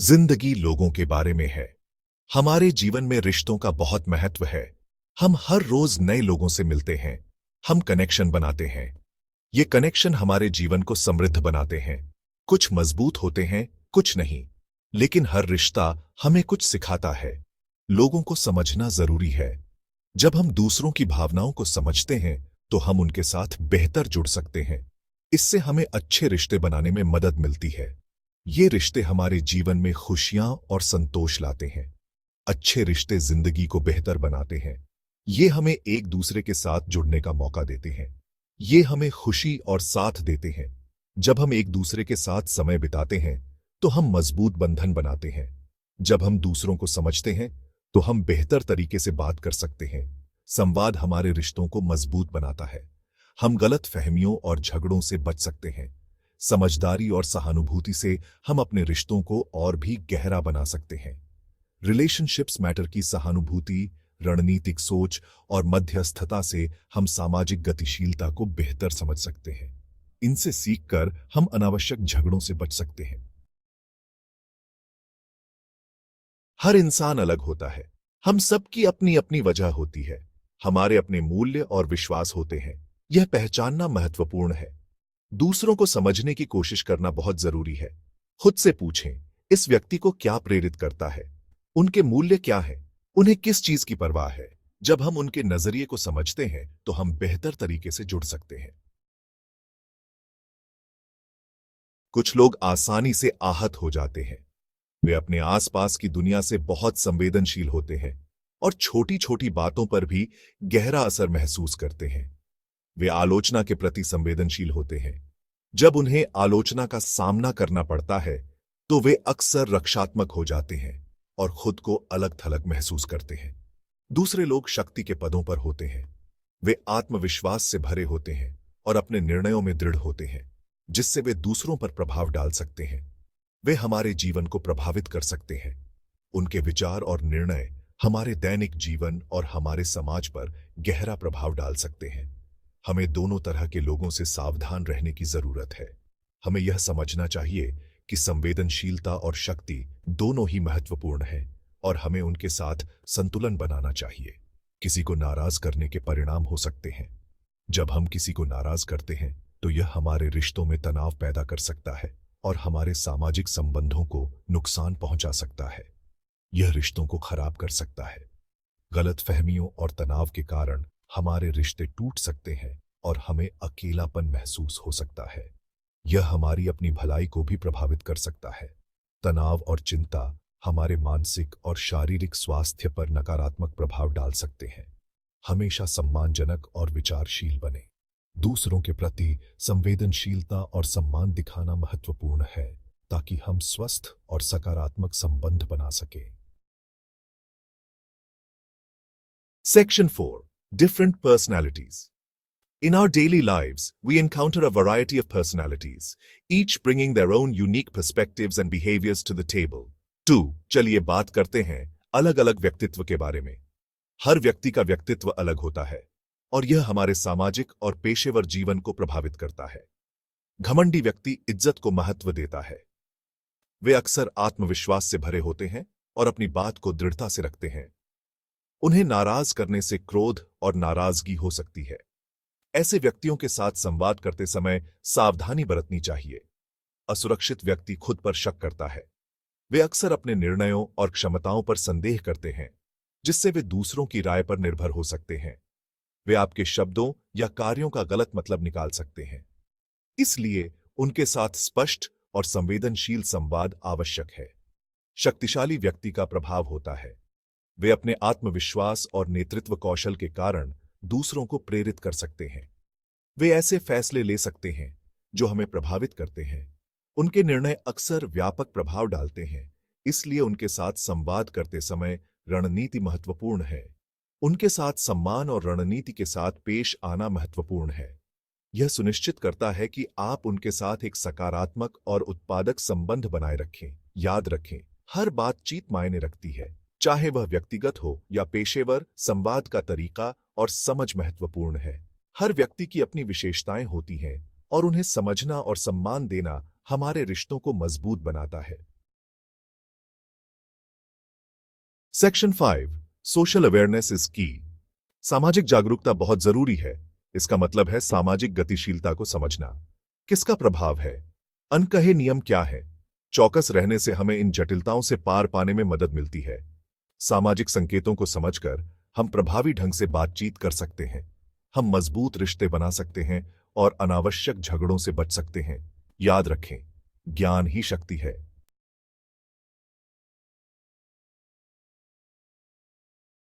जिंदगी लोगों के बारे में है। हमारे जीवन में रिश्तों का बहुत महत्व है। हम हर रोज नए लोगों से मिलते हैं। हम कनेक्शन बनाते हैं। ये कनेक्शन हमारे जीवन को समृद्ध बनाते हैं। कुछ मजबूत होते हैं, कुछ नहीं। लेकिन हर रिश्ता हमें कुछ सिखाता है। लोगों को समझना जरूरी है। जब हम दूसरों की भावनाओं को समझते हैं तो हम उनके साथ बेहतर जुड़ सकते हैं। इससे हमें अच्छे रिश्ते बनाने में मदद मिलती है। ये रिश्ते हमारे जीवन में खुशियां और संतोष लाते हैं। अच्छे रिश्ते जिंदगी को बेहतर बनाते हैं। ये हमें एक दूसरे के साथ जुड़ने का मौका देते हैं। ये हमें खुशी और साथ देते हैं। जब हम एक दूसरे के साथ समय बिताते हैं तो हम मजबूत बंधन बनाते हैं। जब हम दूसरों को समझते हैं तो हम बेहतर तरीके से बात कर सकते हैं। संवाद हमारे रिश्तों को मजबूत बनाता है। हम गलत फहमियों और झगड़ों से बच सकते हैं। समझदारी और सहानुभूति से हम अपने रिश्तों को और भी गहरा बना सकते हैं। रिलेशनशिप्स मैटर की सहानुभूति, रणनीतिक सोच और मध्यस्थता से हम सामाजिक गतिशीलता को बेहतर समझ सकते हैं। इनसे सीखकर हम अनावश्यक झगड़ों से बच सकते हैं। हर इंसान अलग होता है। हम सबकी अपनी अपनी वजह होती है। हमारे अपने मूल्य और विश्वास होते हैं। यह पहचानना महत्वपूर्ण है। दूसरों को समझने की कोशिश करना बहुत जरूरी है। खुद से पूछें, इस व्यक्ति को क्या प्रेरित करता है? उनके मूल्य क्या हैं? उन्हें किस चीज की परवाह है? जब हम उनके नजरिए को समझते हैं तो हम बेहतर तरीके से जुड़ सकते हैं। कुछ लोग आसानी से आहत हो जाते हैं। वे अपने आसपास की दुनिया से बहुत संवेदनशील होते हैं और छोटी छोटी बातों पर भी गहरा असर महसूस करते हैं। वे आलोचना के प्रति संवेदनशील होते हैं। जब उन्हें आलोचना का सामना करना पड़ता है तो वे अक्सर रक्षात्मक हो जाते हैं और खुद को अलग थलग महसूस करते हैं। दूसरे लोग शक्ति के पदों पर होते हैं। वे आत्मविश्वास से भरे होते हैं और अपने निर्णयों में दृढ़ होते हैं, जिससे वे दूसरों पर प्रभाव डाल सकते हैं। वे हमारे जीवन को प्रभावित कर सकते हैं। उनके विचार और निर्णय हमारे दैनिक जीवन और हमारे समाज पर गहरा प्रभाव डाल सकते हैं। हमें दोनों तरह के लोगों से सावधान रहने की जरूरत है। हमें यह समझना चाहिए कि संवेदनशीलता और शक्ति दोनों ही महत्वपूर्ण हैं और हमें उनके साथ संतुलन बनाना चाहिए। किसी को नाराज करने के परिणाम हो सकते हैं। जब हम किसी को नाराज करते हैं तो यह हमारे रिश्तों में तनाव पैदा कर सकता है और हमारे सामाजिक संबंधों को नुकसान पहुंचा सकता है। यह रिश्तों को खराब कर सकता है। गलतफहमियों और तनाव के कारण हमारे रिश्ते टूट सकते हैं और हमें अकेलापन महसूस हो सकता है। यह हमारी अपनी भलाई को भी प्रभावित कर सकता है। तनाव और चिंता हमारे मानसिक और शारीरिक स्वास्थ्य पर नकारात्मक प्रभाव डाल सकते हैं। हमेशा सम्मानजनक और विचारशील बने। दूसरों के प्रति संवेदनशीलता और सम्मान दिखाना महत्वपूर्ण है ताकि हम स्वस्थ और सकारात्मक संबंध बना सकें। Section 4. Different personalities. In our daily lives, we encounter a variety of personalities, each bringing their own unique perspectives and behaviors to the table. 2. चलिए बात करते हैं अलग-अलग व्यक्तित्व के बारे में। हर व्यक्ति का व्यक्तित्व अलग होता है और यह हमारे सामाजिक और पेशेवर जीवन को प्रभावित करता है। घमंडी व्यक्ति इज्जत को महत्व देता है। वे अक्सर आत्मविश्वास से भरे होते हैं और अपनी बात को दृढ़ता से रखते हैं। उन्हें नाराज करने से क्रोध और नाराजगी हो सकती है। ऐसे व्यक्तियों के साथ संवाद करते समय सावधानी बरतनी चाहिए। असुरक्षित व्यक्ति खुद पर शक करता है। वे अक्सर अपने निर्णयों और क्षमताओं पर संदेह करते हैं, जिससे वे दूसरों की राय पर निर्भर हो सकते हैं। वे आपके शब्दों या कार्यों का गलत मतलब निकाल सकते हैं। इसलिए उनके साथ स्पष्ट और संवेदनशील संवाद आवश्यक है। शक्तिशाली व्यक्ति का प्रभाव होता है। वे अपने आत्मविश्वास और नेतृत्व कौशल के कारण दूसरों को प्रेरित कर सकते हैं। वे ऐसे फैसले ले सकते हैं जो हमें प्रभावित करते हैं। उनके निर्णय अक्सर व्यापक प्रभाव डालते हैं, इसलिए उनके साथ संवाद करते समय रणनीति महत्वपूर्ण है। उनके साथ सम्मान और रणनीति के साथ पेश आना महत्वपूर्ण है। यह सुनिश्चित करता है कि आप उनके साथ एक सकारात्मक और उत्पादक संबंध बनाए रखें। याद रखें, हर बातचीत मायने रखती है, चाहे वह व्यक्तिगत हो या पेशेवर। संवाद का तरीका और समझ महत्वपूर्ण है। हर व्यक्ति की अपनी विशेषताएं होती हैं और उन्हें समझना और सम्मान देना हमारे रिश्तों को मजबूत बनाता है। सेक्शन 5 सोशल अवेयरनेस इज की। सामाजिक जागरूकता बहुत जरूरी है। इसका मतलब है सामाजिक गतिशीलता को समझना। किसका प्रभाव है, अनकहे नियम क्या है। चौकस रहने से हमें इन जटिलताओं से पार पाने में मदद मिलती है। सामाजिक संकेतों को समझकर हम प्रभावी ढंग से बातचीत कर सकते हैं। हम मजबूत रिश्ते बना सकते हैं और अनावश्यक झगड़ों से बच सकते हैं। याद रखें, ज्ञान ही शक्ति है।